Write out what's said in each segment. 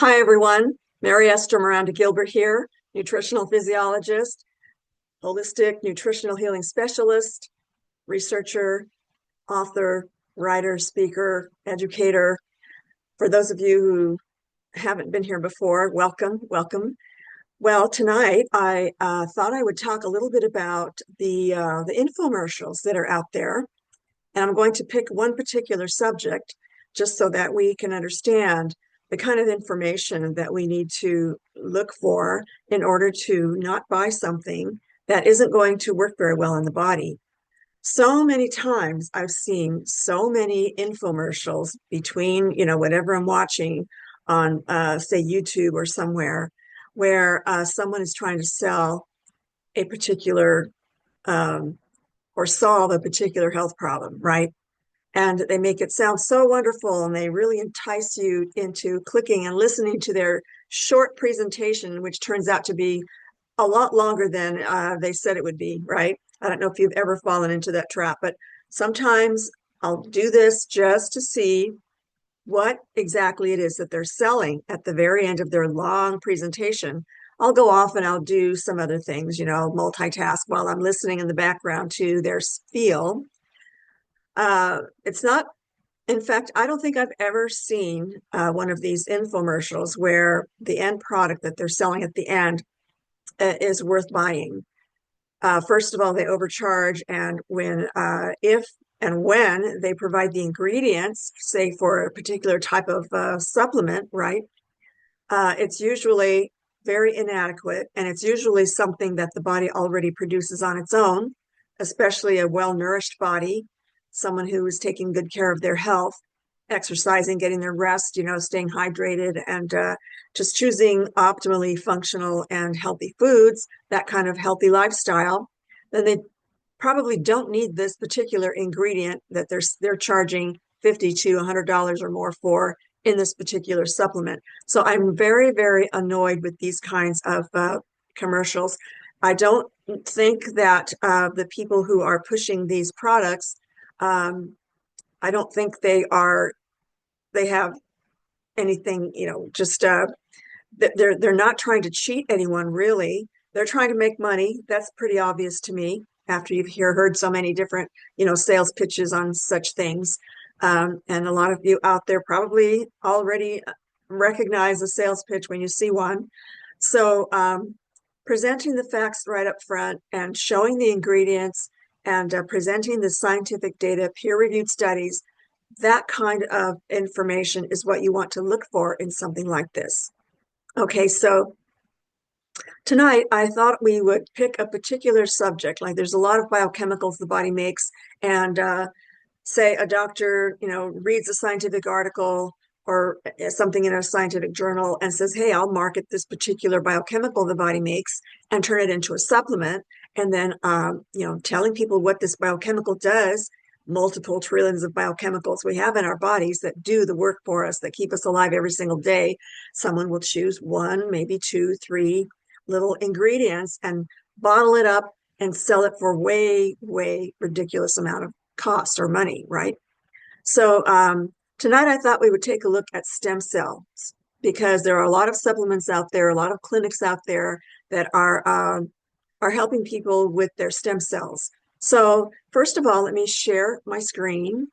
Hi, everyone. Mary Esther Miranda Gilbert here, nutritional physiologist, holistic nutritional healing specialist, researcher, author, writer, speaker, educator. For those of you who haven't been here before, welcome, welcome. Well, tonight I thought I would talk a little bit about the infomercials that are out there, and I'm going to pick one particular subject just so that we can understand the kind of information that we need to look for in order to not buy something that isn't going to work very well in the body. So many times I've seen so many infomercials between, whatever I'm watching on, say, YouTube or somewhere, where someone is trying to sell a particular or solve a particular health problem, right? And they make it sound so wonderful, and they really entice you into clicking and listening to their short presentation, which turns out to be a lot longer than they said it would be, right? I don't know if you've ever fallen into that trap, but sometimes I'll do this just to see what exactly it is that they're selling at the very end of their long presentation. I'll go off and I'll do some other things, multitask while I'm listening in the background to their spiel. It's not, in fact, I don't think I've ever seen one of these infomercials where the end product that they're selling at the end is worth buying. First of all, they overcharge, and if and when they provide the ingredients, say for a particular type of supplement, right? It's usually very inadequate, and it's usually something that the body already produces on its own, especially a well-nourished body, someone who is taking good care of their health, exercising, getting their rest, staying hydrated, and just choosing optimally functional and healthy foods, that kind of healthy lifestyle. Then they probably don't need this particular ingredient that they're charging $50 to $100 or more for in this particular supplement. So I'm very, very annoyed with these kinds of commercials. I don't think that the people who are pushing these products, I don't think they have anything, just they're not trying to cheat anyone, really. They're trying to make money. That's pretty obvious to me after you've heard so many different, sales pitches on such things. And a lot of you out there probably already recognize a sales pitch when you see one. So presenting the facts right up front and showing the ingredients and presenting the scientific data, peer-reviewed studies, that kind of information is what you want to look for in something like this. Okay, so tonight I thought we would pick a particular subject. Like, there's a lot of biochemicals the body makes, and say a doctor, reads a scientific article or something in a scientific journal and says, hey, I'll market this particular biochemical the body makes and turn it into a supplement. And then, telling people what this biochemical does, multiple trillions of biochemicals we have in our bodies that do the work for us, that keep us alive every single day. Someone will choose one, maybe two, three little ingredients and bottle it up and sell it for way, way ridiculous amount of cost or money, right? So tonight I thought we would take a look at stem cells, because there are a lot of supplements out there, a lot of clinics out there that are helping people with their stem cells. So first of all, let me share my screen.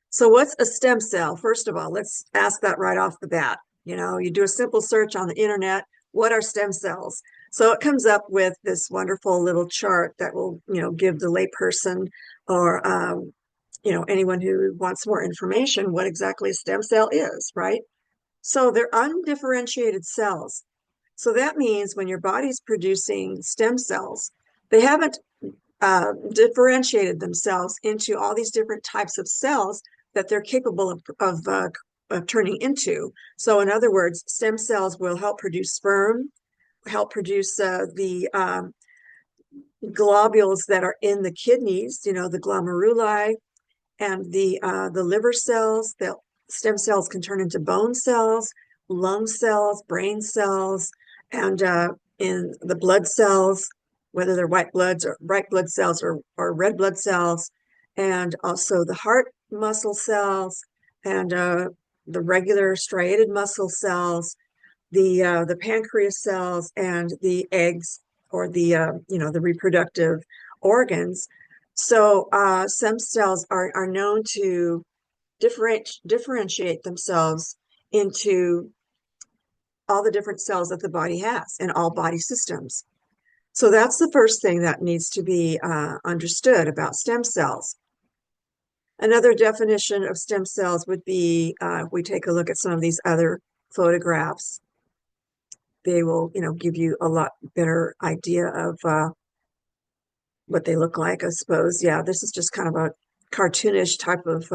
So what's a stem cell? First of all, let's ask that right off the bat. You do a simple search on the internet, what are stem cells? So it comes up with this wonderful little chart that will, give the layperson or, anyone who wants more information what exactly a stem cell is, right? So they're undifferentiated cells. So that means when your body's producing stem cells, they haven't differentiated themselves into all these different types of cells that they're capable of turning into. So in other words, stem cells will help produce sperm, help produce the globules that are in the kidneys, the glomeruli, and the liver cells. The stem cells can turn into bone cells, lung cells, brain cells, and in the blood cells, whether they're white blood cells or red blood cells, and also the heart muscle cells, and the regular striated muscle cells, the pancreas cells, and the eggs, or the reproductive organs. So stem cells are known to differentiate themselves into all the different cells that the body has in all body systems. So that's the first thing that needs to be understood about stem cells. Another definition of stem cells would be, if we take a look at some of these other photographs, they will, give you a lot better idea of what they look like, I suppose. Yeah, this is just kind of a cartoonish type of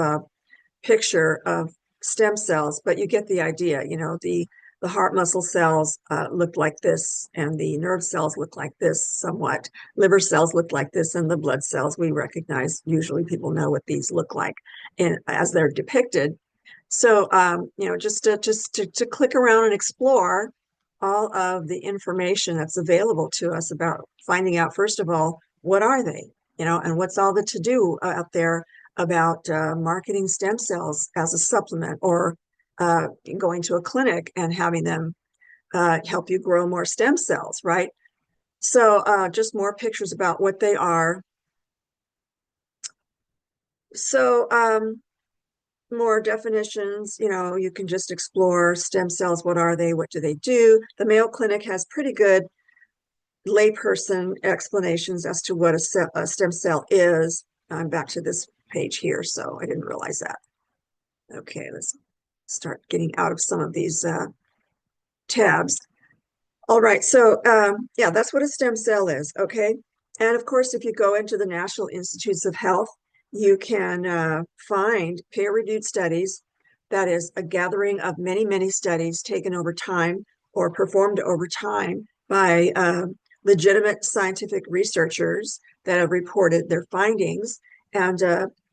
picture of stem cells, but you get the idea. The heart muscle cells look like this, and the nerve cells look like this somewhat. Liver cells look like this, and the blood cells we recognize. Usually people know what these look like as they're depicted. So, just to click around and explore all of the information that's available to us about finding out, first of all, what are they, and what's all the to-do out there about marketing stem cells as a supplement, or going to a clinic and having them help you grow more stem cells, right? So just more pictures about what they are. So more definitions, you can just explore stem cells. What are they? What do they do? The Mayo Clinic has pretty good layperson explanations as to what a stem cell is. I'm back to this page here, so I didn't realize that. Okay, let's start getting out of some of these tabs. All right, so yeah, that's what a stem cell is, okay? And of course, if you go into the National Institutes of Health, you can find peer-reviewed studies. That is a gathering of many, many studies taken over time or performed over time by legitimate scientific researchers that have reported their findings and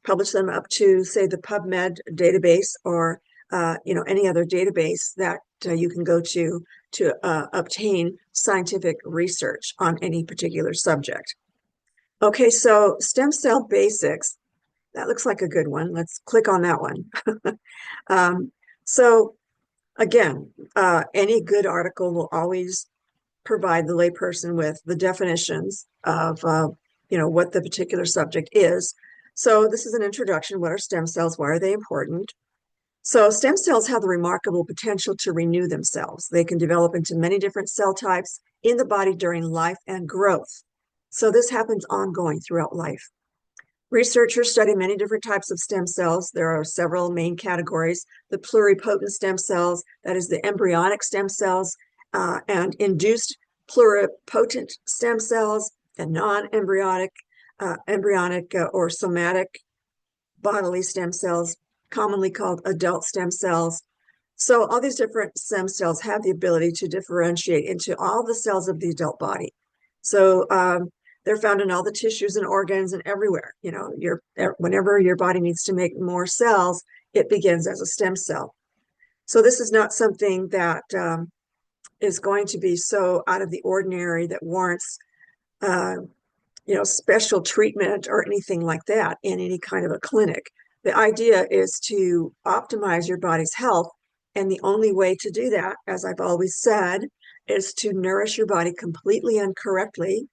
published them up to, say, the PubMed database, or any other database that you can go to obtain scientific research on any particular subject. Okay, so stem cell basics. That looks like a good one. Let's click on that one. So again, any good article will always provide the layperson with the definitions of what the particular subject is. So this is an introduction. What are stem cells? Why are they important? So stem cells have the remarkable potential to renew themselves. They can develop into many different cell types in the body during life and growth. So this happens ongoing throughout life. Researchers study many different types of stem cells. There are several main categories: the pluripotent stem cells, that is the embryonic stem cells, and induced pluripotent stem cells, and non-embryonic, embryonic or somatic bodily stem cells, commonly called adult stem cells. So all these different stem cells have the ability to differentiate into all the cells of the adult body. So they're found in all the tissues and organs and everywhere. Whenever your body needs to make more cells, it begins as a stem cell. So this is not something that is going to be so out of the ordinary that warrants special treatment or anything like that in any kind of a clinic. The idea is to optimize your body's health, and the only way to do that, as I've always said, is to nourish your body completely and correctly,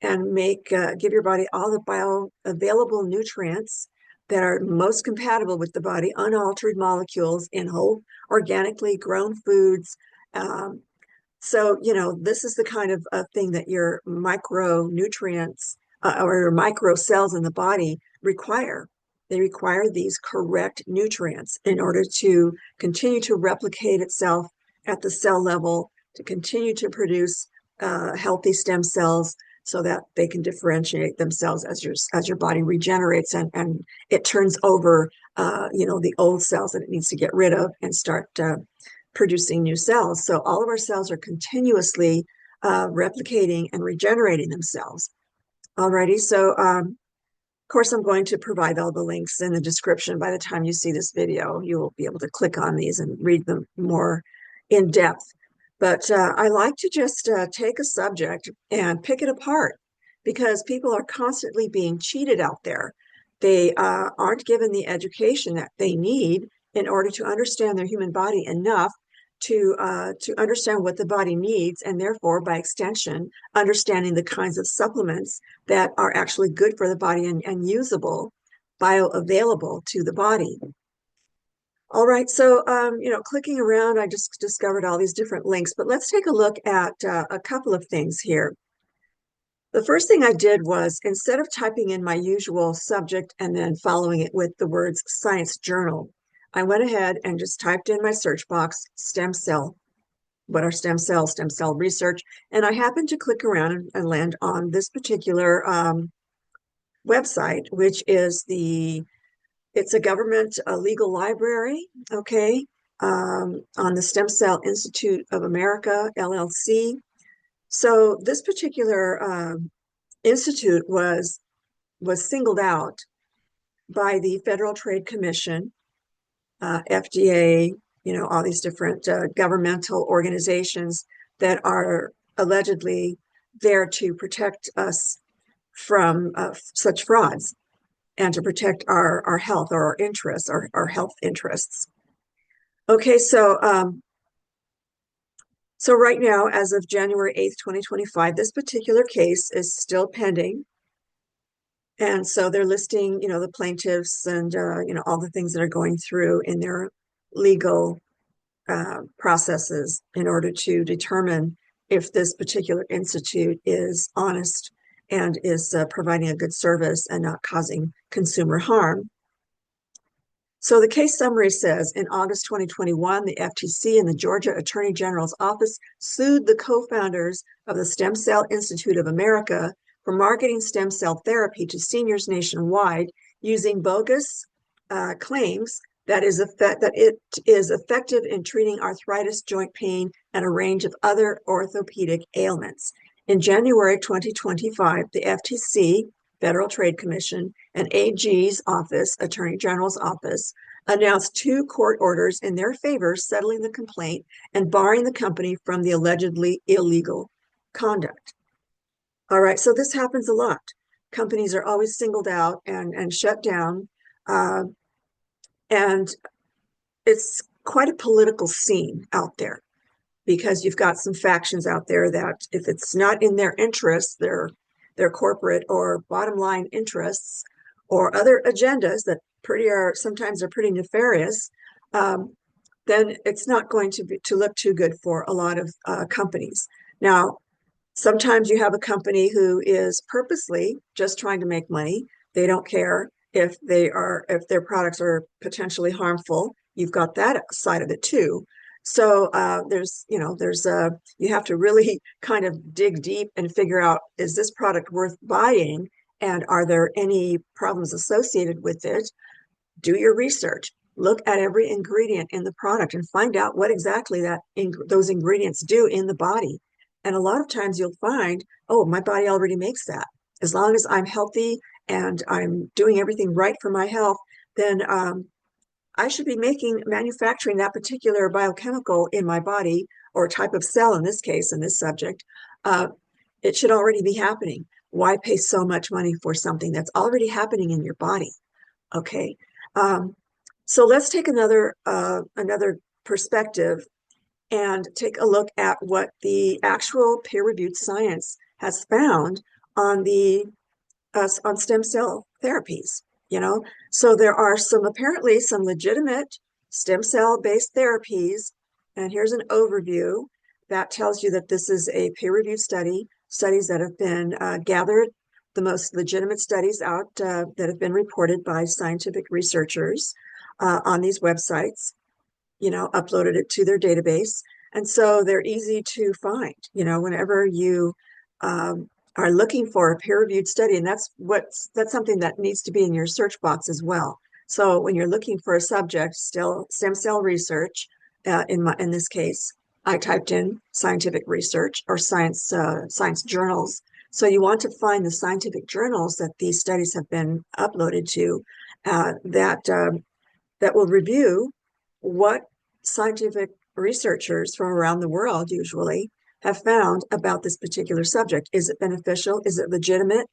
and give your body all the bioavailable nutrients that are most compatible with the body, unaltered molecules in whole, organically grown foods. So, this is the kind of thing that your micronutrients or your micro cells in the body require. They require these correct nutrients in order to continue to replicate itself at the cell level, to continue to produce healthy stem cells, so that they can differentiate themselves as your body regenerates and it turns over, the old cells that it needs to get rid of and start producing new cells. So all of our cells are continuously replicating and regenerating themselves. Alrighty, so of course I'm going to provide all the links in the description. By the time you see this video, you will be able to click on these and read them more in depth. But I like to just take a subject and pick it apart, because people are constantly being cheated out there. They aren't given the education that they need in order to understand their human body enough to understand what the body needs, and therefore, by extension, understanding the kinds of supplements that are actually good for the body and usable, bioavailable to the body. All right, so clicking around, I just discovered all these different links, but let's take a look at a couple of things here. The first thing I did was, instead of typing in my usual subject and then following it with the words Science Journal, I went ahead and just typed in my search box, stem cell. What are stem cells, stem cell research? And I happened to click around and land on this particular website, which is it's a government legal library, okay, on the Stem Cell Institute of America, LLC. So this particular institute was singled out by the Federal Trade Commission, FDA, all these different governmental organizations that are allegedly there to protect us from such frauds and to protect our health or our interests, our health interests. Okay, so right now, as of January 8th, 2025, this particular case is still pending. And so they're listing, the plaintiffs and, all the things that are going through in their legal processes in order to determine if this particular institute is honest and is providing a good service and not causing consumer harm. So the case summary says, in August 2021, the FTC and the Georgia Attorney General's office sued the co-founders of the Stem Cell Institute of America for marketing stem cell therapy to seniors nationwide using bogus claims that it is effective in treating arthritis, joint pain, and a range of other orthopedic ailments. In January 2025, the FTC, Federal Trade Commission, and AG's office, Attorney General's office, announced 2 court orders in their favor, settling the complaint and barring the company from the allegedly illegal conduct. All right, so this happens a lot. Companies are always singled out and shut down. And it's quite a political scene out there, because you've got some factions out there that, if it's not in their interests, their corporate or bottom line interests or other agendas that sometimes are pretty nefarious, then it's not going to look too good for a lot of companies. Now, sometimes you have a company who is purposely just trying to make money. They don't care if their products are potentially harmful. You've got that side of it too. So you have to really kind of dig deep and figure out, is this product worth buying? And are there any problems associated with it? Do your research. Look at every ingredient in the product and find out what exactly those ingredients do in the body. And a lot of times you'll find, oh, my body already makes that. As long as I'm healthy and I'm doing everything right for my health, then I should be manufacturing that particular biochemical in my body, or type of cell in this case, in this subject. It should already be happening. Why pay so much money for something that's already happening in your body? Okay. So let's take another perspective and take a look at what the actual peer-reviewed science has found on stem cell therapies. So there are apparently some legitimate stem cell based therapies, and here's an overview that tells you that this is a peer-reviewed studies that have been gathered, the most legitimate studies out that have been reported by scientific researchers on these websites, uploaded it to their database. And so they're easy to find, whenever you are looking for a peer-reviewed study, and that's something that needs to be in your search box as well. So when you're looking for a subject, still stem cell research, in this case, I typed in scientific research or science journals. So you want to find the scientific journals that these studies have been uploaded to, that will review what scientific researchers from around the world usually have found about this particular subject. Is it beneficial? Is it legitimate?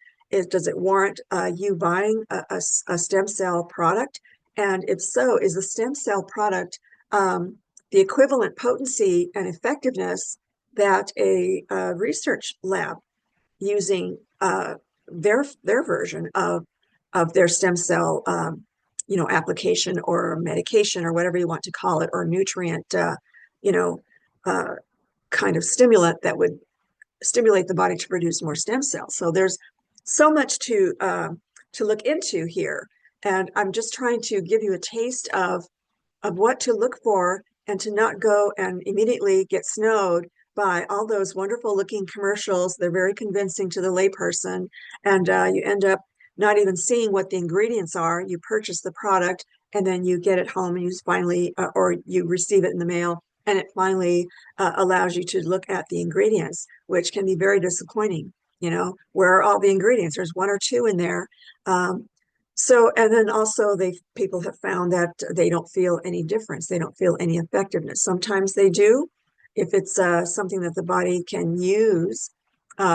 Does it warrant you buying a stem cell product? And if so, is the stem cell product the equivalent potency and effectiveness that a research lab using their version of their stem cell application or medication or whatever you want to call it, or nutrient uh, kind of stimulant that would stimulate the body to produce more stem cells. So there's so much to look into here, and I'm just trying to give you a taste of what to look for and to not go and immediately get snowed by all those wonderful looking commercials. They're very convincing to the layperson, and you end up not even seeing what the ingredients are. You purchase the product and then you get it home and you finally, or you receive it in the mail, and it finally allows you to look at the ingredients, which can be very disappointing. Where are all the ingredients? There's one or two in there. And then also people have found that they don't feel any difference. They don't feel any effectiveness. Sometimes they do, if it's something that the body can use.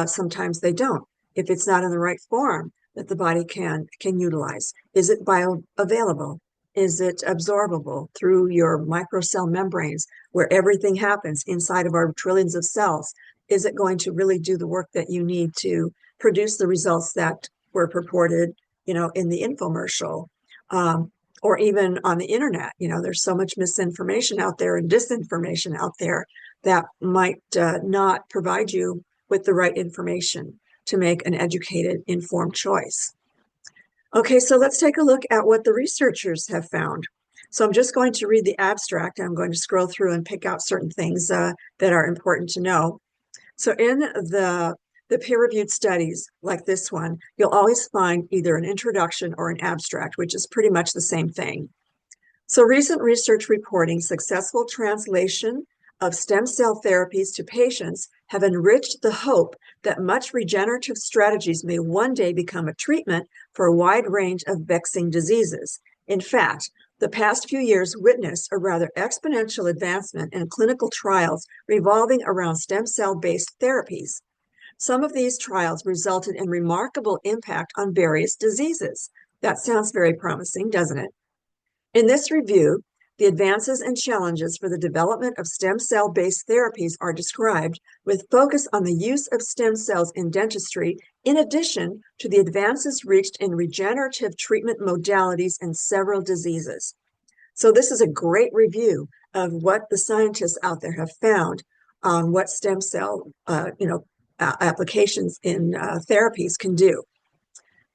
Sometimes they don't, if it's not in the right form that the body can utilize. Is it bioavailable? Is it absorbable through your microcell membranes, where everything happens inside of our trillions of cells? Is it going to really do the work that you need to produce the results that were purported in the infomercial, or even on the internet? There's so much misinformation out there and disinformation out there that might not provide you with the right information to make an educated, informed choice. Okay, so let's take a look at what the researchers have found. So I'm just going to read the abstract. I'm going to scroll through and pick out certain things that are important to know. So in the peer-reviewed studies like this one, you'll always find either an introduction or an abstract, which is pretty much the same thing. So recent research reporting successful translation of stem cell therapies to patients have enriched the hope that much regenerative strategies may one day become a treatment for a wide range of vexing diseases. In fact, the past few years witnessed a rather exponential advancement in clinical trials revolving around stem cell-based therapies. Some of these trials resulted in remarkable impact on various diseases. That sounds very promising, doesn't it? In this review, the advances and challenges for the development of stem cell-based therapies are described, with focus on the use of stem cells in dentistry, in addition to the advances reached in regenerative treatment modalities in several diseases. So this is a great review of what the scientists out there have found on what stem cell, applications in therapies can do.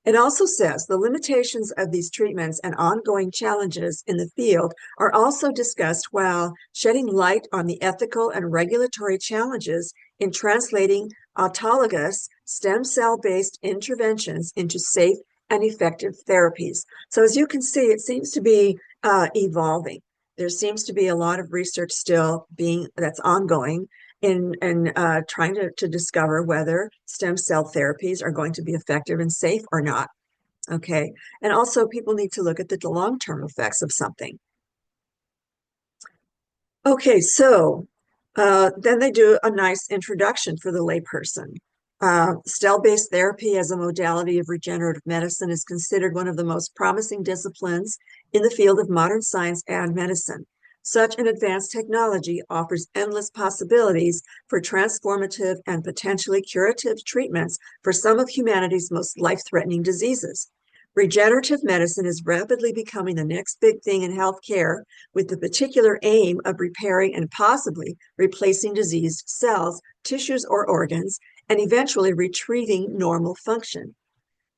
It also says the limitations of these treatments and ongoing challenges in the field are also discussed, while shedding light on the ethical and regulatory challenges in translating autologous stem cell-based interventions into safe and effective therapies. So as you can see, it seems to be evolving. There seems to be a lot of research still that's ongoing in trying to discover whether stem cell therapies are going to be effective and safe or not. Okay, and also people need to look at the long-term effects of something. Okay, so then they do a nice introduction for the layperson. Cell-based therapy as a modality of regenerative medicine is considered one of the most promising disciplines in the field of modern science and medicine. Such an advanced technology offers endless possibilities for transformative and potentially curative treatments for some of humanity's most life-threatening diseases. Regenerative medicine is rapidly becoming the next big thing in healthcare, with the particular aim of repairing and possibly replacing diseased cells, tissues, or organs, and eventually retrieving normal function.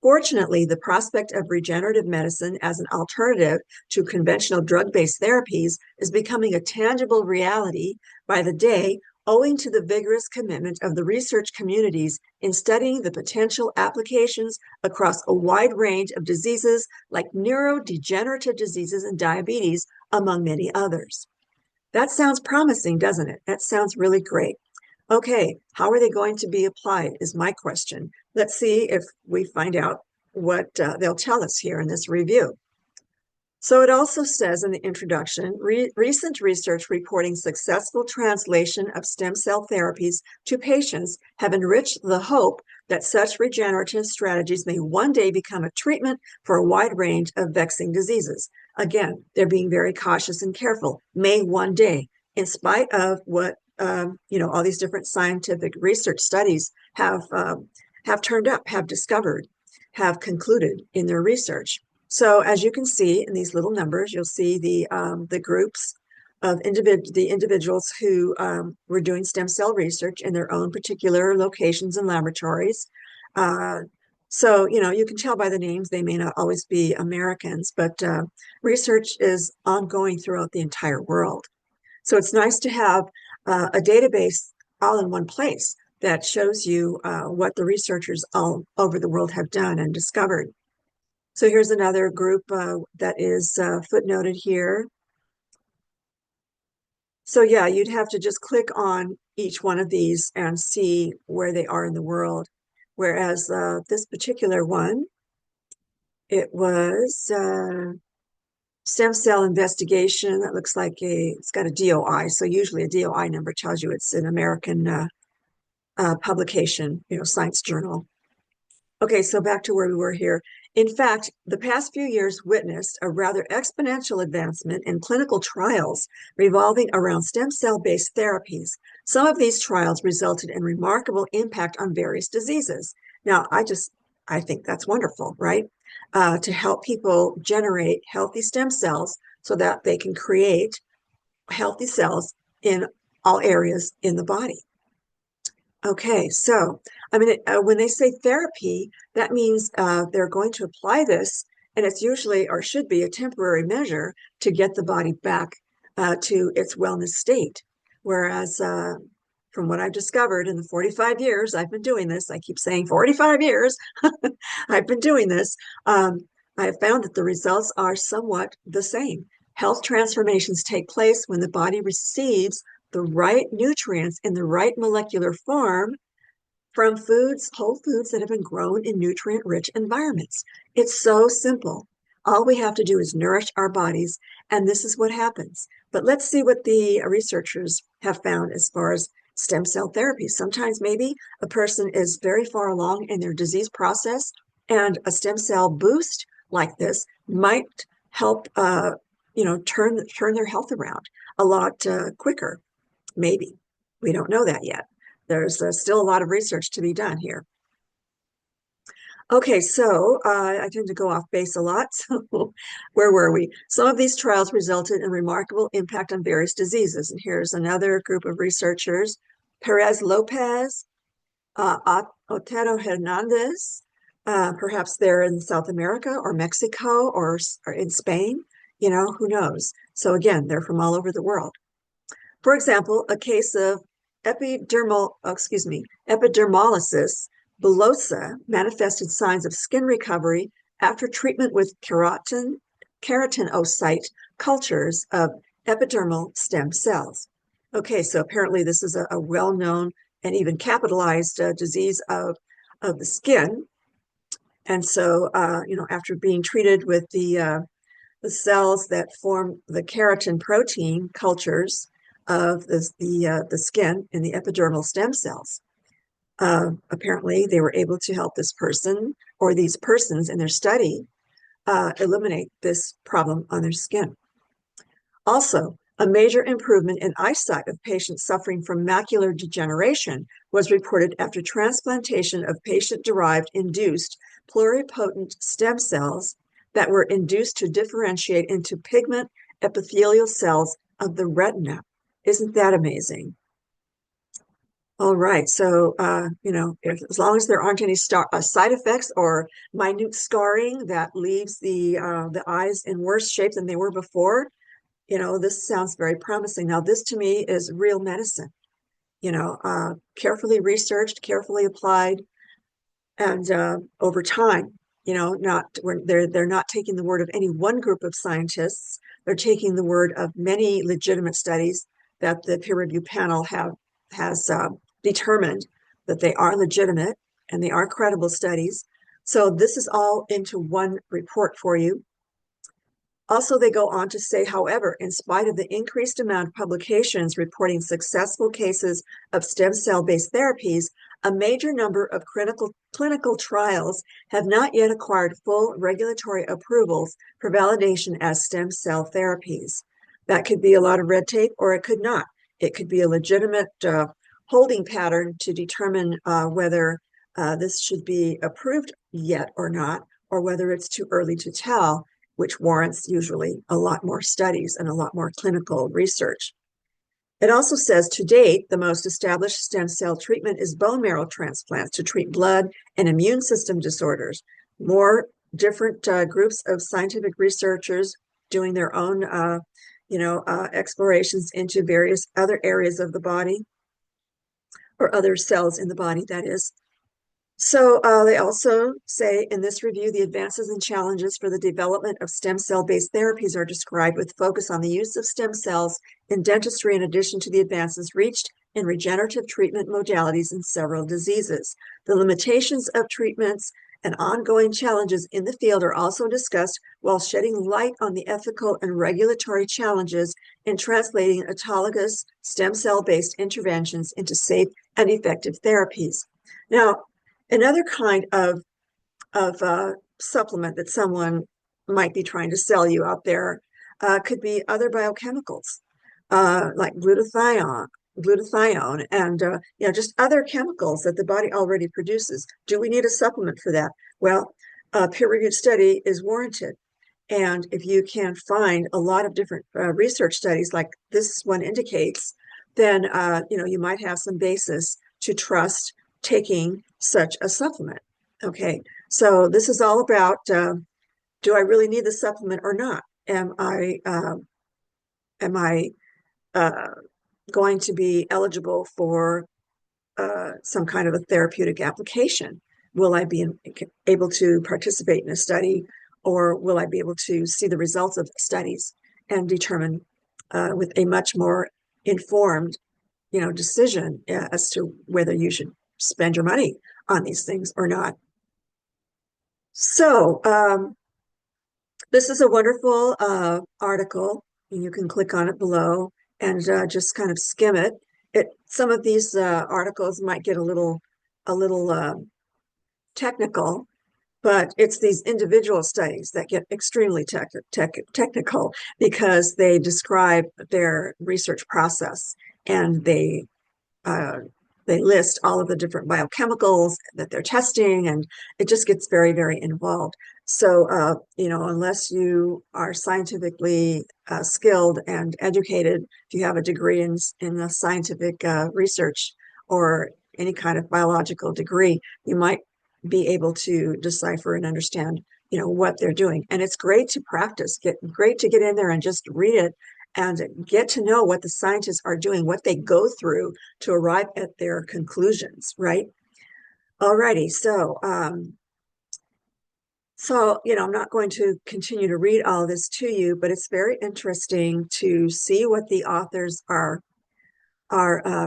Fortunately, the prospect of regenerative medicine as an alternative to conventional drug-based therapies is becoming a tangible reality by the day, owing to the vigorous commitment of the research communities in studying the potential applications across a wide range of diseases like neurodegenerative diseases and diabetes, among many others. That sounds promising, doesn't it? That sounds really great. Okay, how are they going to be applied is my question. Let's see if we find out what they'll tell us here in this review. So it also says in the introduction, recent research reporting successful translation of stem cell therapies to patients have enriched the hope that such regenerative strategies may one day become a treatment for a wide range of vexing diseases. Again, they're being very cautious and careful. May one day, in spite of what all these different scientific research studies have turned up, have discovered, have concluded in their research. So as you can see in these little numbers, you'll see the groups of the individuals who were doing stem cell research in their own particular locations and laboratories. So, you can tell by the names, they may not always be Americans, but research is ongoing throughout the entire world. So it's nice to have a database all in one place that shows you what the researchers all over the world have done and discovered. So here's another group that is footnoted here. So yeah, you'd have to just click on each one of these and see where they are in the world. Whereas this particular one, it was stem cell investigation. That looks like it's got a DOI. So usually a DOI number tells you it's an American publication, science journal. Okay, so back to where we were here. In fact, the past few years witnessed a rather exponential advancement in clinical trials revolving around stem cell-based therapies. Some of these trials resulted in remarkable impact on various diseases. Now, I think that's wonderful, right? To help people generate healthy stem cells so that they can create healthy cells in all areas in the body. Okay, so when they say therapy, that means they're going to apply this, and it's usually or should be a temporary measure to get the body back to its wellness state. Whereas, from what I've discovered in the 45 years I've been doing this, I keep saying 45 years I've been doing this, I have found that the results are somewhat the same. Health transformations take place when the body receives the right nutrients in the right molecular form from whole foods that have been grown in nutrient-rich environments. It's so simple. All we have to do is nourish our bodies, and this is what happens. But let's see what the researchers have found as far as stem cell therapy. Sometimes maybe a person is very far along in their disease process, and a stem cell boost like this might help turn their health around a lot quicker. Maybe. We don't know that yet. There's still a lot of research to be done here. Okay, so I tend to go off base a lot. So where were we? Some of these trials resulted in remarkable impact on various diseases. And here's another group of researchers, Perez Lopez, Otero Hernandez, perhaps they're in South America or Mexico or in Spain, who knows? So again, they're from all over the world. For example, a case of epidermolysis bullosa manifested signs of skin recovery after treatment with keratinocyte cultures of epidermal stem cells. Okay, so apparently this is a well-known and even capitalized disease of the skin. And so, after being treated with the cells that form the keratin protein cultures of the skin and the epidermal stem cells. Apparently, they were able to help this person or these persons in their study eliminate this problem on their skin. Also, a major improvement in eyesight of patients suffering from macular degeneration was reported after transplantation of patient-derived induced pluripotent stem cells that were induced to differentiate into pigment epithelial cells of the retina. Isn't that amazing? All right, so as long as there aren't any side effects or minute scarring that leaves the eyes in worse shape than they were before, this sounds very promising. Now, this to me is real medicine. Carefully researched, carefully applied, and over time. They're not taking the word of any one group of scientists. They're taking the word of many legitimate studies that the peer review panel has determined that they are legitimate and they are credible studies. So this is all into one report for you. Also, they go on to say, however, in spite of the increased amount of publications reporting successful cases of stem cell-based therapies, a major number of clinical trials have not yet acquired full regulatory approvals for validation as stem cell therapies. That could be a lot of red tape, or it could not. It could be a legitimate holding pattern to determine whether this should be approved yet or not, or whether it's too early to tell, which warrants usually a lot more studies and a lot more clinical research. It also says, to date, the most established stem cell treatment is bone marrow transplants to treat blood and immune system disorders. More different groups of scientific researchers doing their own, explorations into various other areas of the body, or other cells in the body, that is. So they also say in this review, the advances and challenges for the development of stem cell-based therapies are described with focus on the use of stem cells in dentistry in addition to the advances reached in regenerative treatment modalities in several diseases. The limitations of treatments and ongoing challenges in the field are also discussed while shedding light on the ethical and regulatory challenges in translating autologous stem cell-based interventions into safe and effective therapies. Now, another kind of supplement that someone might be trying to sell you out there could be other biochemicals, like glutathione, and just other chemicals that the body already produces. Do we need a supplement for that? Well, a peer-reviewed study is warranted. And if you can find a lot of different research studies like this one indicates, then you might have some basis to trust taking such a supplement. Okay, so this is all about, do I really need the supplement or not? Am I going to be eligible for some kind of a therapeutic application? Will I be able to participate in a study, or will I be able to see the results of studies and determine with a much more informed decision as to whether you should spend your money on these things or not? So this is a wonderful article, and you can click on it below and just kind of skim it. Some of these articles might get a little technical, but it's these individual studies that get extremely technical because they describe their research process, and they list all of the different biochemicals that they're testing, and it just gets very, very involved. So, unless you are scientifically skilled and educated, if you have a degree in the scientific research or any kind of biological degree, you might be able to decipher and understand, what they're doing. And it's great to practice, great to get in there and just read it and get to know what the scientists are doing, what they go through to arrive at their conclusions, right? Alrighty, so I'm not going to continue to read all of this to you, but it's very interesting to see what the authors are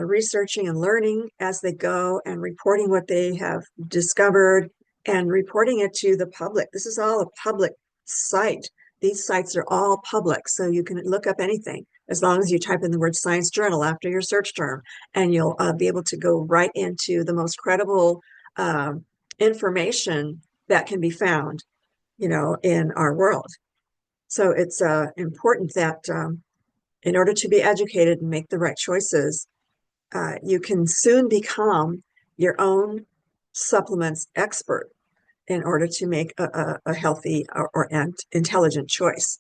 researching and learning as they go, and reporting what they have discovered and reporting it to the public. This is all a public site. These sites are all public, so you can look up anything as long as you type in the word science journal after your search term, and you'll be able to go right into the most credible information that can be found, in our world. So it's important that in order to be educated and make the right choices, you can soon become your own supplements expert in order to make a healthy or intelligent choice,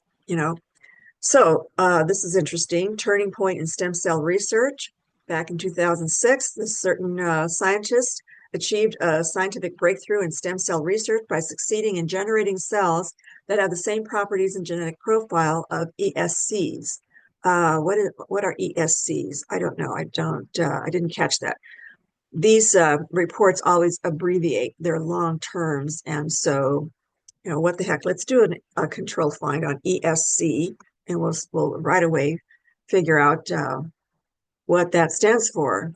So this is interesting. Turning point in stem cell research. Back in 2006, this certain scientist achieved a scientific breakthrough in stem cell research by succeeding in generating cells that have the same properties and genetic profile of ESCs. What are ESCs? I don't know. I didn't catch that. These reports always abbreviate their long terms, and so what the heck? Let's do a control find on ESC, and we'll right away figure out what that stands for.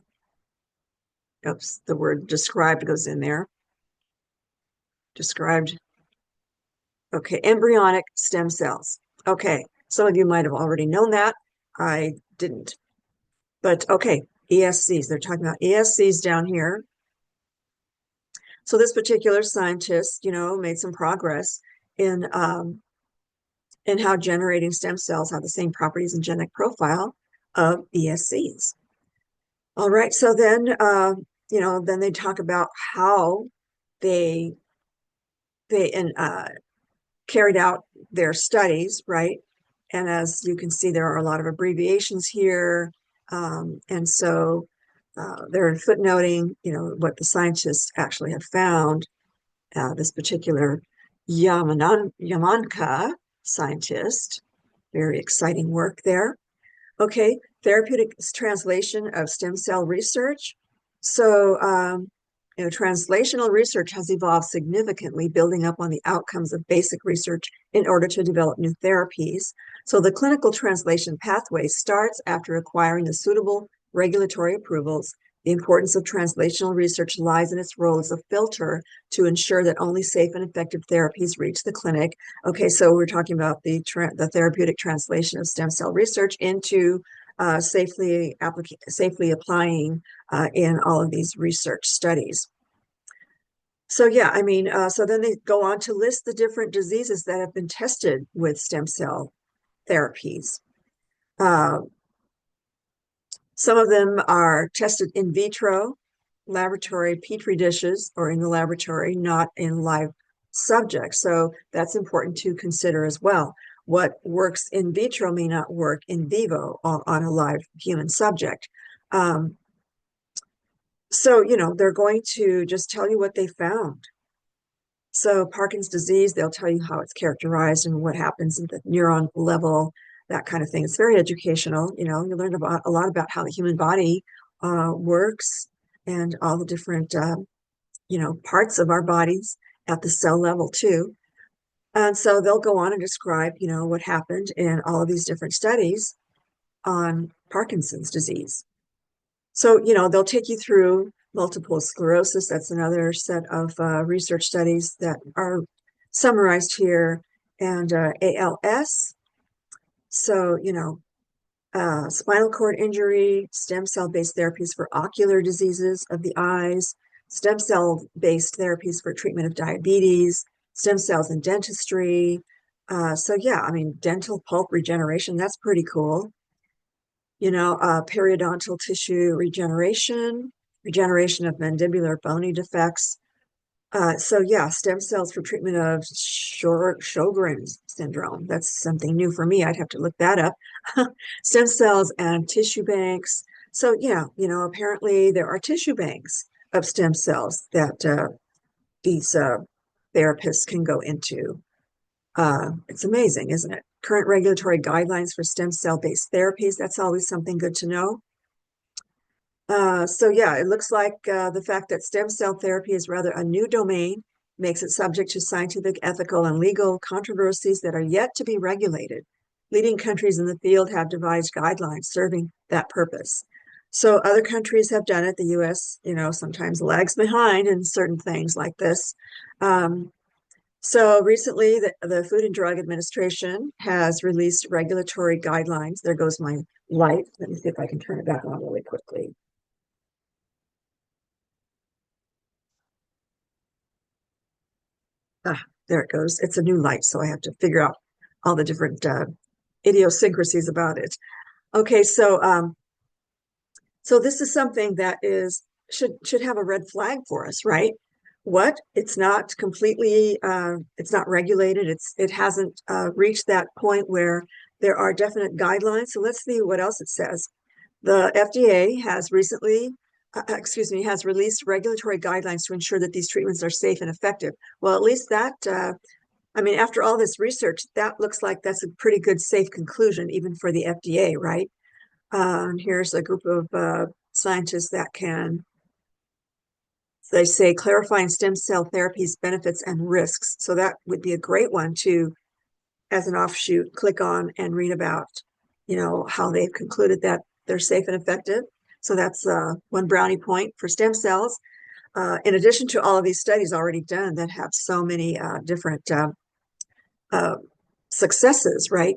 Oops, the word described goes in there. Described. Okay, embryonic stem cells. Okay, some of you might have already known that. I didn't. But okay, ESCs. They're talking about ESCs down here. So this particular scientist, made some progress in how generating stem cells have the same properties and genetic profile of ESCs. All right, so then then they talk about how they carried out their studies, right? And as you can see, there are a lot of abbreviations here, and so they're footnoting, what the scientists actually have found. This particular Yamanka scientist, very exciting work there. Okay, therapeutic translation of stem cell research. So, translational research has evolved significantly, building up on the outcomes of basic research in order to develop new therapies. So, the clinical translation pathway starts after acquiring the suitable regulatory approvals. The importance of translational research lies in its role as a filter to ensure that only safe and effective therapies reach the clinic. Okay, so we're talking about the therapeutic translation of stem cell research into safely applying in all of these research studies. So yeah, so then they go on to list the different diseases that have been tested with stem cell therapies. Some of them are tested in vitro, laboratory petri dishes, or in the laboratory, not in live subjects. So that's important to consider as well. What works in vitro may not work in vivo on a live human subject. So, they're going to just tell you what they found. So Parkinson's disease, they'll tell you how it's characterized and what happens at the neuron level, that kind of thing. It's very educational. You learn about a lot about how the human body works and all the different, parts of our bodies at the cell level too. And so they'll go on and describe, what happened in all of these different studies on Parkinson's disease. So, they'll take you through multiple sclerosis. That's another set of research studies that are summarized here, and ALS. So, spinal cord injury, stem cell-based therapies for ocular diseases of the eyes, stem cell-based therapies for treatment of diabetes, stem cells in dentistry. So yeah, dental pulp regeneration, that's pretty cool. Periodontal tissue regeneration of mandibular bony defects. So yeah, stem cells for treatment of Sjogren's syndrome. That's something new for me. I'd have to look that up. Stem cells and tissue banks. So yeah, apparently there are tissue banks of stem cells that these therapists can go into. It's amazing, isn't it? Current regulatory guidelines for stem cell-based therapies. That's always something good to know. So yeah, it looks like the fact that stem cell therapy is rather a new domain makes it subject to scientific, ethical, and legal controversies that are yet to be regulated. Leading countries in the field have devised guidelines serving that purpose. So other countries have done it. The U.S., sometimes lags behind in certain things like this. So recently, the Food and Drug Administration has released regulatory guidelines. There goes my light. Let me see if I can turn it back on really quickly. There it goes. It's a new light, so I have to figure out all the different idiosyncrasies about it. Okay, so this is something that should have a red flag for us, right? What? It's not completely, it's not regulated. It hasn't reached that point where there are definite guidelines. So let's see what else it says. The FDA has recently, has released regulatory guidelines to ensure that these treatments are safe and effective. Well, at least that, after all this research, that looks like that's a pretty good, safe conclusion, even for the FDA, right? And here's a group of scientists that they say, clarifying stem cell therapies benefits and risks. So that would be a great one to, as an offshoot, click on and read about, how they've concluded that they're safe and effective. So that's one brownie point for stem cells. In addition to all of these studies already done that have so many different successes, right?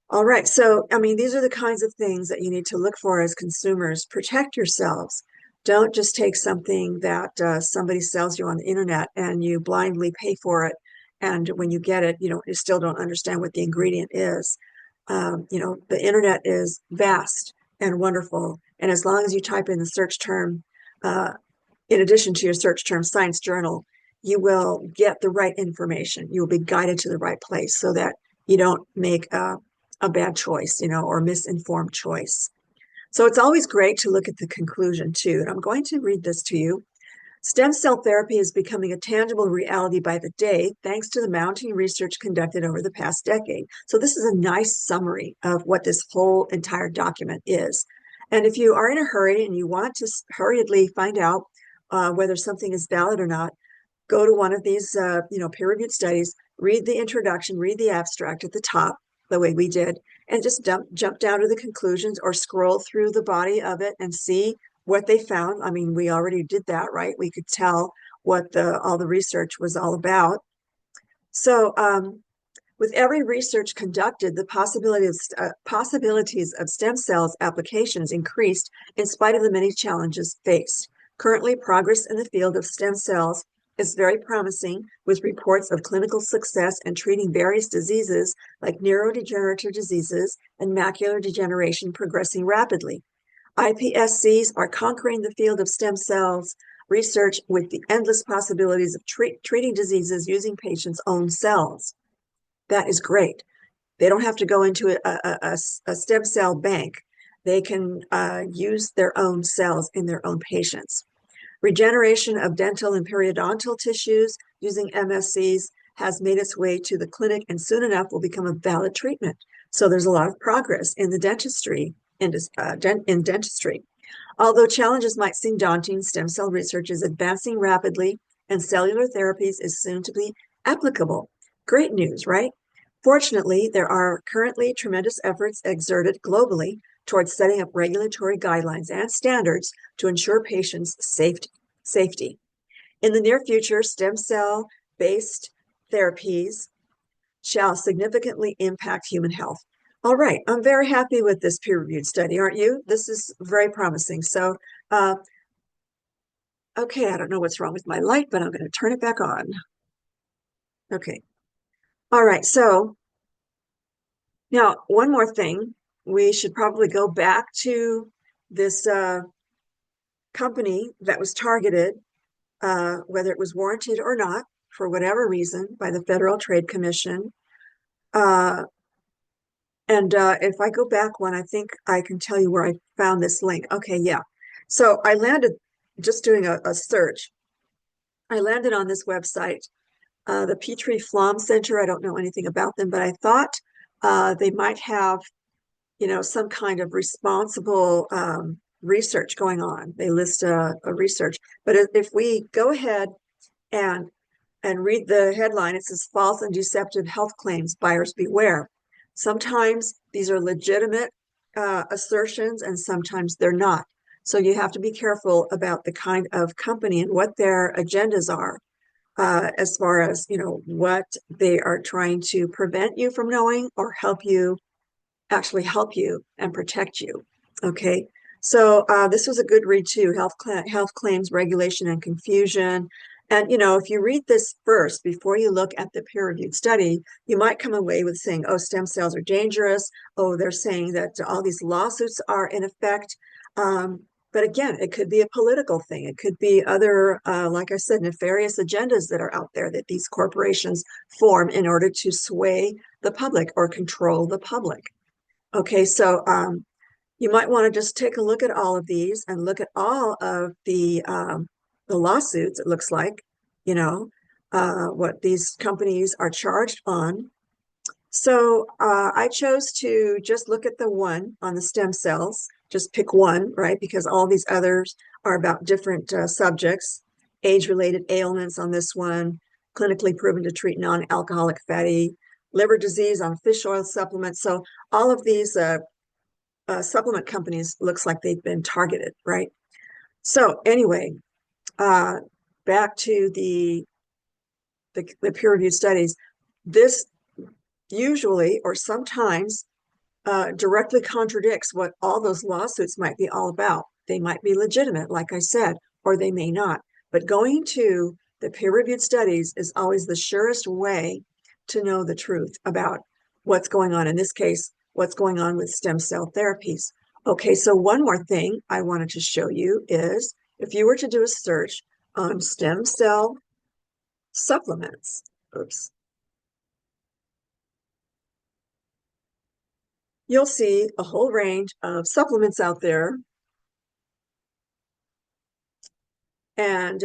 All right. So, I mean, these are the kinds of things that you need to look for as consumers. Protect yourselves. Don't just take something that somebody sells you on the internet and you blindly pay for it. And when you get it, you still don't understand what the ingredient is. The internet is vast and wonderful. And as long as you type in the search term, uh, in addition to your search term science journal, you will get the right information. You will be guided to the right place so that you don't make a bad choice, or misinformed choice. So it's always great to look at the conclusion too. And I'm going to read this to you. Stem cell therapy is becoming a tangible reality by the day, thanks to the mounting research conducted over the past decade. So this is a nice summary of what this whole entire document is. And if you are in a hurry and you want to hurriedly find out whether something is valid or not, go to one of these, peer-reviewed studies, read the introduction, read the abstract at the top, the way we did, and just jump down to the conclusions or scroll through the body of it and see what they found. I mean, we already did that, right? We could tell what all the research was all about. So, with every research conducted, the possibilities of stem cells applications increased in spite of the many challenges faced. Currently, progress in the field of stem cells is very promising, with reports of clinical success in treating various diseases like neurodegenerative diseases and macular degeneration progressing rapidly. iPSCs are conquering the field of stem cells research with the endless possibilities of treating diseases using patients' own cells. That is great. They don't have to go into a stem cell bank. They can use their own cells in their own patients. Regeneration of dental and periodontal tissues using MSCs has made its way to the clinic and soon enough will become a valid treatment. So there's a lot of progress in the dentistry, in dentistry. Although challenges might seem daunting, stem cell research is advancing rapidly and cellular therapies is soon to be applicable. Great news, right? Fortunately, there are currently tremendous efforts exerted globally towards setting up regulatory guidelines and standards to ensure patients' safety. In the near future, stem cell-based therapies shall significantly impact human health. All right, I'm very happy with this peer-reviewed study, aren't you? This is very promising. So, okay, I don't know what's wrong with my light, but I'm going to turn it back on. Okay. All right, so now one more thing. We should probably go back to this company that was targeted, whether it was warranted or not, for whatever reason, by the Federal Trade Commission. If I go back one, I think I can tell you where I found this link. Okay, yeah. So I landed, just doing a search, I landed on this website, the Petrie Flom Center. I don't know anything about them, but I thought they might have, some kind of responsible research going on. They list a research. But if we go ahead and read the headline, it says false and deceptive health claims, buyers beware. Sometimes these are legitimate assertions and sometimes they're not. So you have to be careful about the kind of company and what their agendas are, as far as, what they are trying to prevent you from knowing or actually help you and protect you. Okay. So this was a good read too, health claims, regulation, and confusion. And, if you read this first before you look at the peer-reviewed study, you might come away with saying, oh, stem cells are dangerous. Oh, they're saying that all these lawsuits are in effect. But again, it could be a political thing. It could be other, like I said, nefarious agendas that are out there that these corporations form in order to sway the public or control the public. Okay, so you might want to just take a look at all of these and look at all of the lawsuits, it looks like, what these companies are charged on. So I chose to just look at the one on the stem cells, just pick one, right? Because all these others are about different subjects, age-related ailments on this one, clinically proven to treat non-alcoholic fatty liver disease on fish oil supplements. So all of these supplement companies looks like they've been targeted, right? So anyway, back to the peer-reviewed studies. This usually or sometimes directly contradicts what all those lawsuits might be all about. They might be legitimate, like I said, or they may not. But going to the peer-reviewed studies is always the surest way to know the truth about what's going on. In this case, what's going on with stem cell therapies. Okay, so one more thing I wanted to show you is if you were to do a search on stem cell supplements, oops, you'll see a whole range of supplements out there, and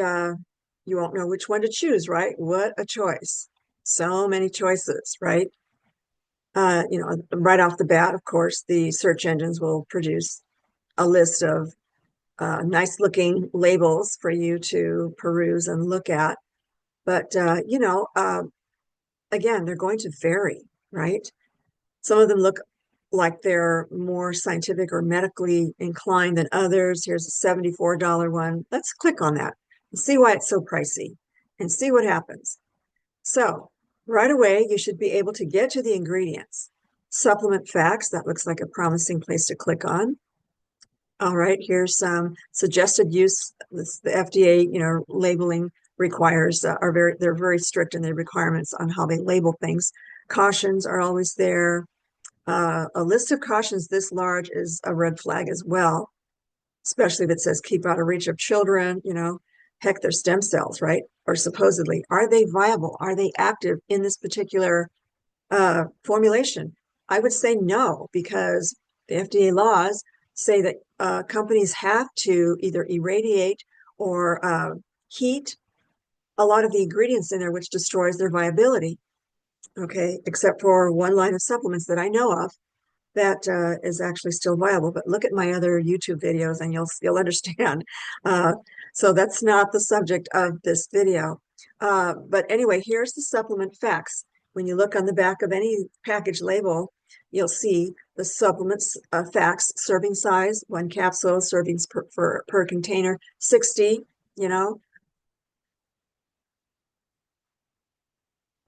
you won't know which one to choose, right? What a choice. So many choices, right? Right off the bat, of course, the search engines will produce a list of nice looking labels for you to peruse and look at. But, again, they're going to vary, right? Some of them look like they're more scientific or medically inclined than others. Here's a $74 one. Let's click on that and see why it's so pricey and see what happens. So right away, you should be able to get to the ingredients. Supplement facts, that looks like a promising place to click on. All right, here's some suggested use. The FDA, labeling requires they're very strict in their requirements on how they label things. Cautions are always there. A list of cautions this large is a red flag as well, especially if it says keep out of reach of children, heck, they're stem cells, right? Or supposedly, are they viable? Are they active in this particular formulation? I would say no, because the FDA laws say that companies have to either irradiate or heat a lot of the ingredients in there, which destroys their viability. Okay, except for one line of supplements that I know of that is actually still viable. But look at my other YouTube videos and you'll understand. Uh, so that's not the subject of this video. But anyway, here's the supplement facts. When you look on the back of any package label, you'll see the supplements facts, serving size, 1 capsule, servings per container, 60, you know.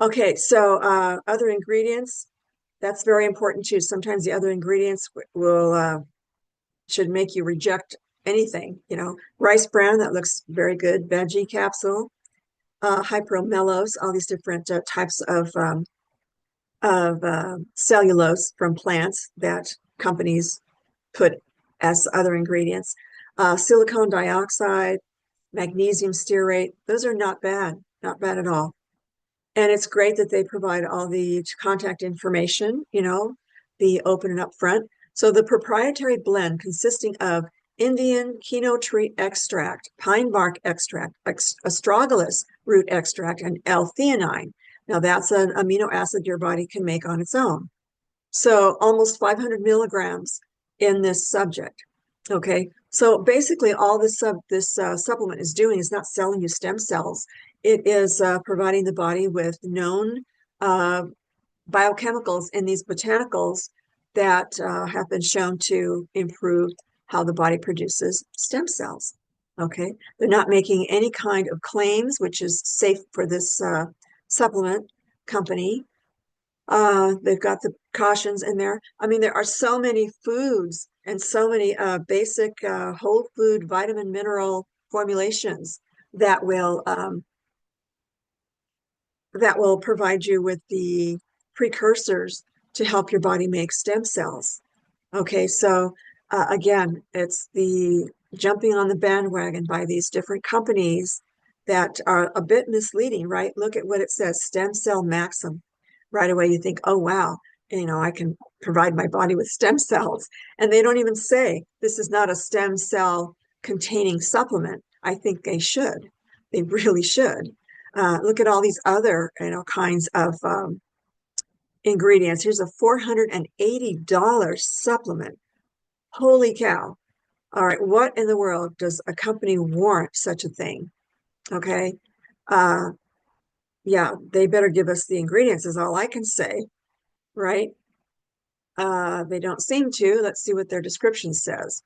Okay, so other ingredients, that's very important too. Sometimes the other ingredients will should make you reject anything. Rice bran, that looks very good. Veggie capsule, hyperomellose, all these different types of cellulose from plants that companies put as other ingredients. Silicone dioxide, magnesium stearate, those are not bad at all. And it's great that they provide all the contact information, the open and upfront. So the proprietary blend consisting of Indian kino tree extract, pine bark extract, astragalus root extract, and L-theanine. Now that's an amino acid your body can make on its own. So almost 500 milligrams in this subject. Okay, so basically all this supplement is doing is not selling you stem cells. It is providing the body with known biochemicals in these botanicals that have been shown to improve how the body produces stem cells. Okay, they're not making any kind of claims, which is safe for this supplement company. They've got the cautions in there. I mean, there are so many foods and so many basic whole food vitamin mineral formulations that will provide you with the precursors to help your body make stem cells. Okay, so again, it's the jumping on the bandwagon by these different companies that are a bit misleading, right? Look at what it says, stem cell maxim. Right away, you think, oh, wow, I can provide my body with stem cells. And they don't even say this is not a stem cell containing supplement. I think they should. They really should. Look at all these other, kinds of ingredients. Here's a $480 supplement. Holy cow. All right, what in the world does a company warrant such a thing? Okay. Yeah, they better give us the ingredients is all I can say, right? They don't seem to. Let's see what their description says.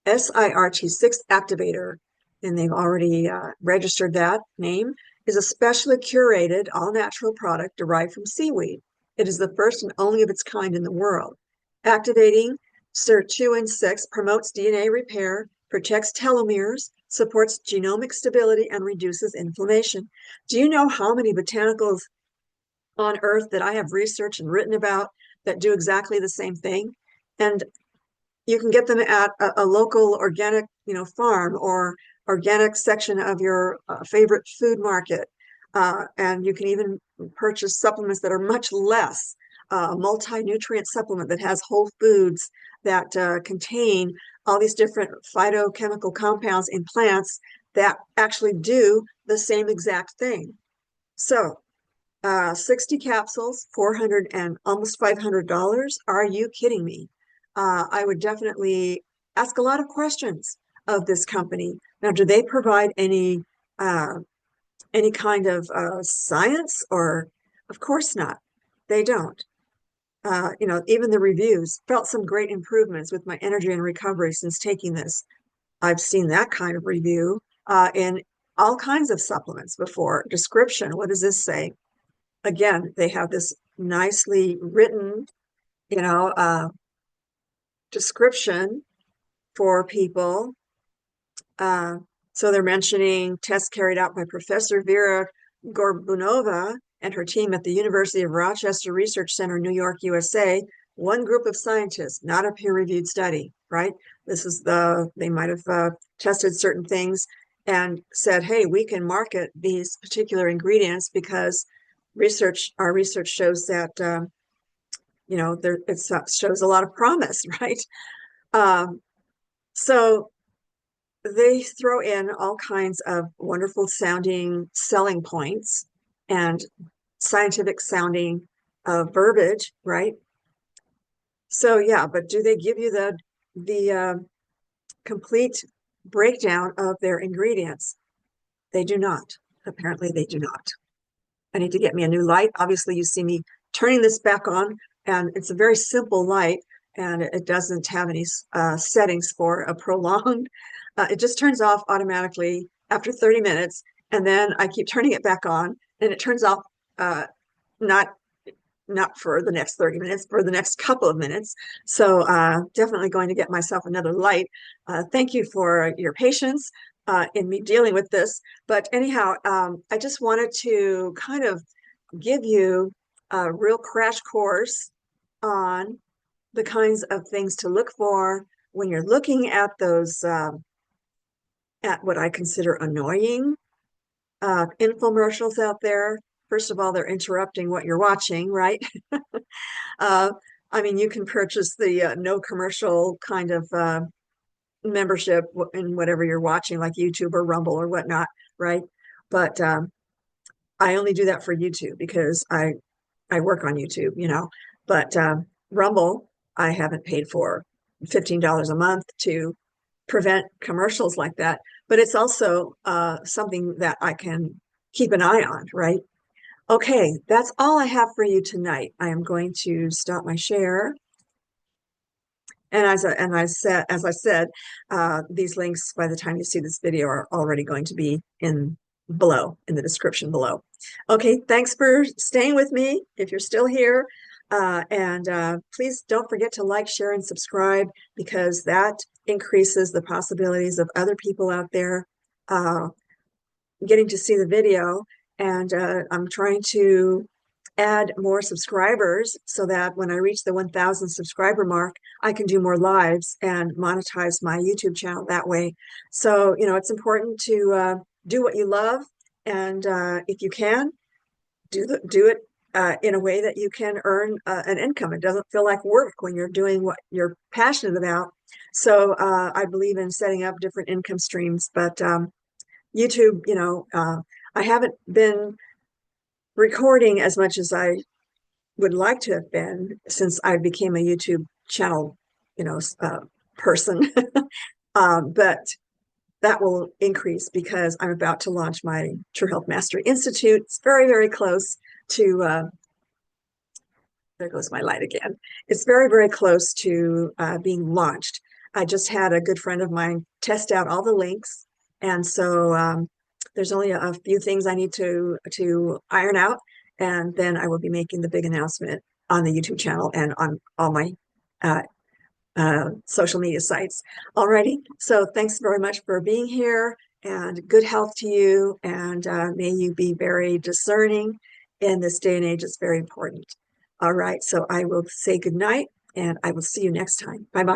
SIRT6 activator, and they've already registered that name, is a specially curated all-natural product derived from seaweed. It is the first and only of its kind in the world. Activating sirtuin-6 promotes DNA repair, protects telomeres, supports genomic stability, and reduces inflammation. Do you know how many botanicals on Earth that I have researched and written about that do exactly the same thing? And you can get them at a local organic, farm or organic section of your favorite food market. And you can even purchase supplements that are much less. Multi-nutrient supplement that has whole foods that contain all these different phytochemical compounds in plants that actually do the same exact thing. So 60 capsules, 400 and almost $500. Are you kidding me? I would definitely ask a lot of questions of this company. Now, do they provide any kind of science? Or, of course not. They don't. Even the reviews felt some great improvements with my energy and recovery since taking this. I've seen that kind of review in all kinds of supplements before. Description, what does this say? Again, they have this nicely written, description for people. So they're mentioning tests carried out by Professor Vera Gorbunova and her team at the University of Rochester Research Center, New York, USA. One group of scientists, not a peer-reviewed study, right? They might have tested certain things and said, hey, we can market these particular ingredients because our research shows that, it shows a lot of promise, right? So they throw in all kinds of wonderful sounding selling points and scientific sounding verbiage, right? So yeah, but do they give you the complete breakdown of their ingredients? They do not. Apparently they do not. I need to get me a new light. Obviously you see me turning this back on, and it's a very simple light, and it doesn't have any settings for a prolonged. It just turns off automatically after 30 minutes, and then I keep turning it back on, and it turns off not for the next 30 minutes, for the next couple of minutes. So definitely going to get myself another light. Thank you for your patience in me dealing with this. But anyhow, I just wanted to kind of give you a real crash course on the kinds of things to look for when you're looking at those, at what I consider annoying infomercials out there. First of all, they're interrupting what you're watching, right? I mean, you can purchase the no commercial kind of membership in whatever you're watching, like YouTube or Rumble or whatnot, right? But I only do that for YouTube because I work on YouTube, But Rumble, I haven't paid for $15 a month to prevent commercials like that. But it's also something that I can keep an eye on, right? Okay, that's all I have for you tonight. I am going to stop my share. And as I said, these links, by the time you see this video, are already going to be in the description below. Okay, thanks for staying with me if you're still here. And please don't forget to like, share, and subscribe, because that increases the possibilities of other people out there getting to see the video. And I'm trying to add more subscribers so that when I reach the 1,000 subscriber mark, I can do more lives and monetize my YouTube channel that way. So, it's important to do what you love. And if you can, do it in a way that you can earn an income. It doesn't feel like work when you're doing what you're passionate about. So I believe in setting up different income streams. But YouTube, I haven't been recording as much as I would like to have been since I became a YouTube channel, person. But that will increase because I'm about to launch my True Health Mastery Institute. It's very, very close to, there goes my light again. It's very, very close to being launched. I just had a good friend of mine test out all the links. And so there's only a few things I need to iron out, and then I will be making the big announcement on the YouTube channel and on all my uh, social media sites. Alrighty, so thanks very much for being here, and good health to you, and may you be very discerning in this day and age. It's very important. All right, so I will say good night, and I will see you next time. Bye-bye.